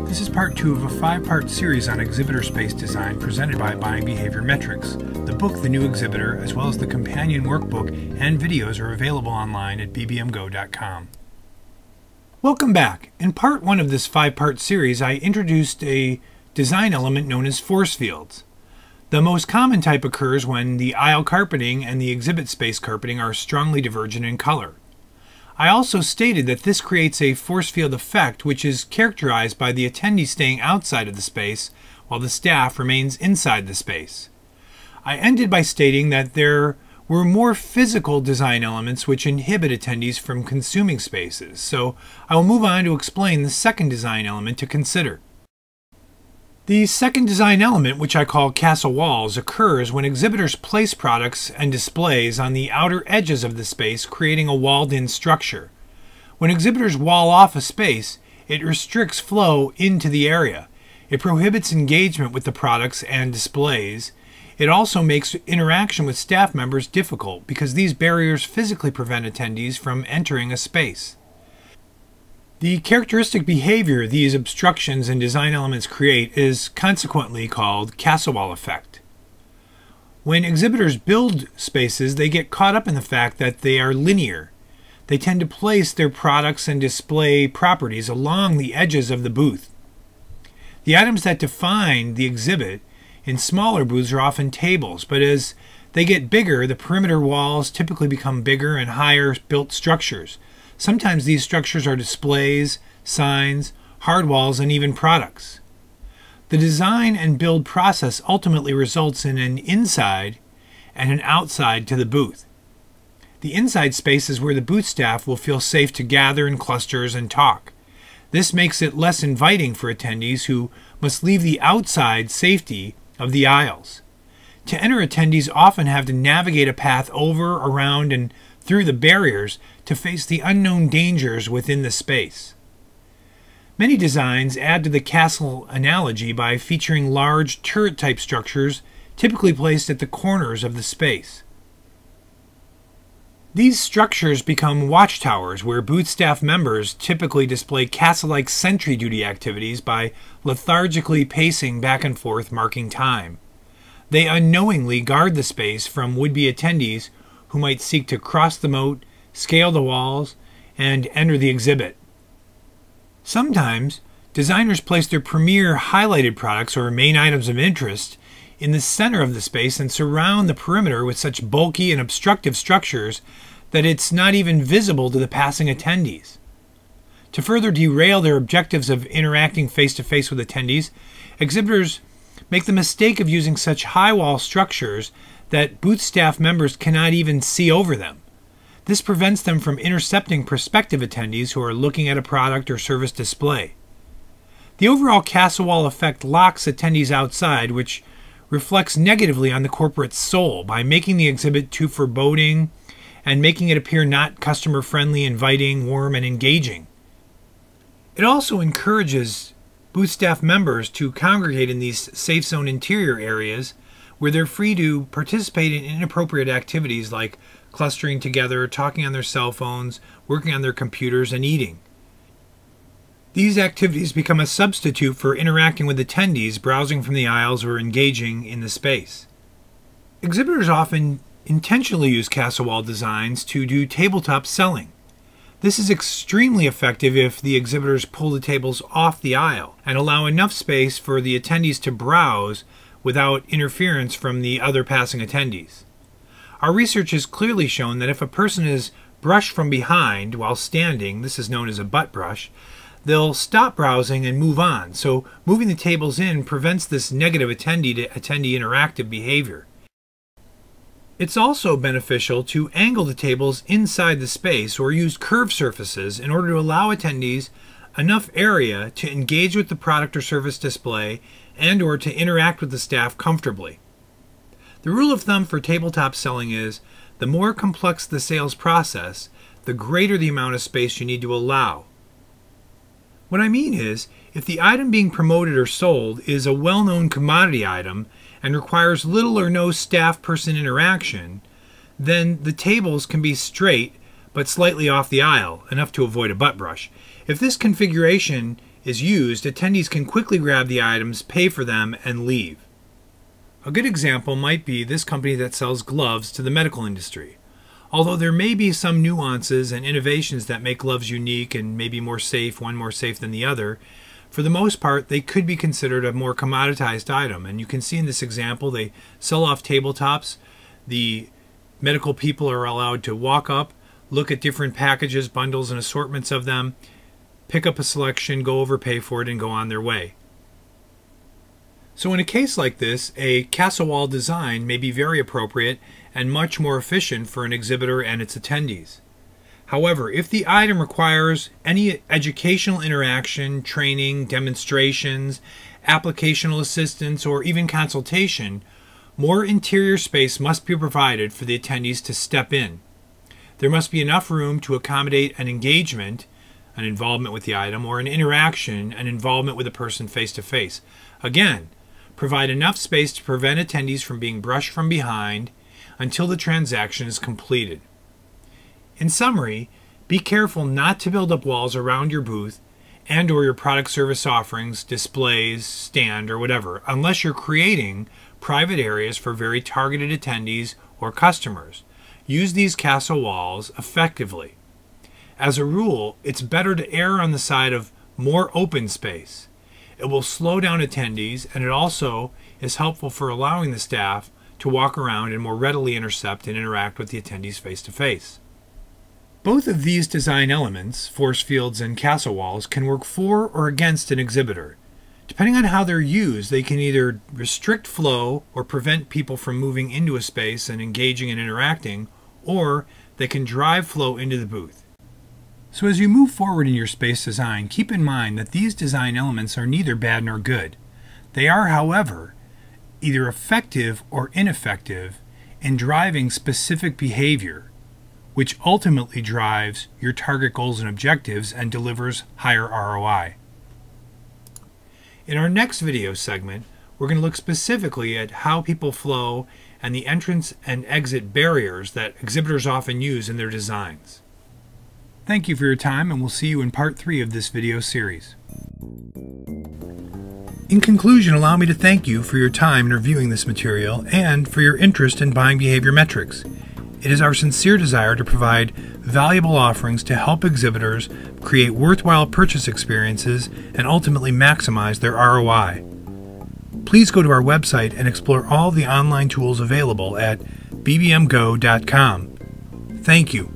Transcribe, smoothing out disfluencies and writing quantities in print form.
This is part 2 of a 5-part series on exhibitor space design presented by Buying Behavior Metrics. The book, The New Exhibitor, as well as the companion workbook and videos are available online at bbmgo.com. Welcome back. In part 1 of this 5-part series, I introduced a design element known as force fields. The most common type occurs when the aisle carpeting and the exhibit space carpeting are strongly divergent in color. I also stated that this creates a force field effect, which is characterized by the attendee staying outside of the space while the staff remains inside the space. I ended by stating that there were more physical design elements which inhibit attendees from consuming spaces, so I will move on to explain the second design element to consider. The second design element, which I call castle walls, occurs when exhibitors place products and displays on the outer edges of the space, creating a walled-in structure. When exhibitors wall off a space, it restricts flow into the area. It prohibits engagement with the products and displays. It also makes interaction with staff members difficult because these barriers physically prevent attendees from entering a space. The characteristic behavior these obstructions and design elements create is consequently called castle wall effect. When exhibitors build spaces, they get caught up in the fact that they are linear. They tend to place their products and display properties along the edges of the booth. The items that define the exhibit in smaller booths are often tables, but as they get bigger, the perimeter walls typically become bigger and higher built structures. Sometimes these structures are displays, signs, hard walls, and even products. The design and build process ultimately results in an inside and an outside to the booth. The inside space is where the booth staff will feel safe to gather in clusters and talk. This makes it less inviting for attendees who must leave the outside safety of the aisles. To enter, attendees often have to navigate a path over, around, and through the barriers to face the unknown dangers within the space. Many designs add to the castle analogy by featuring large turret-type structures typically placed at the corners of the space. These structures become watchtowers where booth staff members typically display castle-like sentry duty activities by lethargically pacing back and forth, marking time. They unknowingly guard the space from would-be attendees who might seek to cross the moat, scale the walls, and enter the exhibit. Sometimes, designers place their premier highlighted products or main items of interest in the center of the space and surround the perimeter with such bulky and obstructive structures that it's not even visible to the passing attendees. To further derail their objectives of interacting face-to-face with attendees, exhibitors make the mistake of using such high wall structures that booth staff members cannot even see over them. This prevents them from intercepting prospective attendees who are looking at a product or service display. The overall castle wall effect locks attendees outside, which reflects negatively on the corporate soul by making the exhibit too foreboding and making it appear not customer-friendly, inviting, warm, and engaging. It also encourages booth staff members to congregate in these safe zone interior areas where they're free to participate in inappropriate activities like clustering together, talking on their cell phones, working on their computers, and eating. These activities become a substitute for interacting with attendees, browsing from the aisles, or engaging in the space. Exhibitors often intentionally use castle wall designs to do tabletop selling. This is extremely effective if the exhibitors pull the tables off the aisle and allow enough space for the attendees to browse without interference from the other passing attendees. Our research has clearly shown that if a person is brushed from behind while standing, this is known as a butt brush, they'll stop browsing and move on, so moving the tables in prevents this negative attendee-to-attendee interactive behavior. It's also beneficial to angle the tables inside the space or use curved surfaces in order to allow attendees enough area to engage with the product or service display and or to interact with the staff comfortably. The rule of thumb for tabletop selling is the more complex the sales process, the greater the amount of space you need to allow. What I mean is, if the item being promoted or sold is a well-known commodity item and requires little or no staff person interaction, then the tables can be straight but slightly off the aisle, enough to avoid a butt brush. If this configuration is used, attendees can quickly grab the items, pay for them, and leave. A good example might be this company that sells gloves to the medical industry. Although there may be some nuances and innovations that make gloves unique and maybe more safe, one more safe than the other, for the most part they could be considered a more commoditized item. And you can see in this example they sell off tabletops. The medical people are allowed to walk up, look at different packages, bundles, and assortments of them, pick up a selection, go over, pay for it, and go on their way. So in a case like this, a castle wall design may be very appropriate and much more efficient for an exhibitor and its attendees. However, if the item requires any educational interaction, training, demonstrations, applicational assistance, or even consultation, more interior space must be provided for the attendees to step in. There must be enough room to accommodate an engagement, an involvement with the item, or an interaction, an involvement with a person face to face. Again, provide enough space to prevent attendees from being brushed from behind until the transaction is completed. In summary, be careful not to build up walls around your booth and/or your product service offerings, displays, stand, or whatever, unless you're creating private areas for very targeted attendees or customers. Use these castle walls effectively. As a rule, it's better to err on the side of more open space. It will slow down attendees, and it also is helpful for allowing the staff to walk around and more readily intercept and interact with the attendees face to face. Both of these design elements, force fields and castle walls, can work for or against an exhibitor. Depending on how they're used, they can either restrict flow or prevent people from moving into a space and engaging and interacting, or they can drive flow into the booth. So as you move forward in your space design, keep in mind that these design elements are neither bad nor good. They are, however, either effective or ineffective in driving specific behavior, which ultimately drives your target goals and objectives and delivers higher ROI. In our next video segment, we're going to look specifically at how people flow and the entrance and exit barriers that exhibitors often use in their designs. Thank you for your time, and we'll see you in part 3 of this video series. In conclusion, allow me to thank you for your time in reviewing this material and for your interest in buying behavior metrics. It is our sincere desire to provide valuable offerings to help exhibitors create worthwhile purchase experiences and ultimately maximize their ROI. Please go to our website and explore all the online tools available at bbmgo.com. Thank you.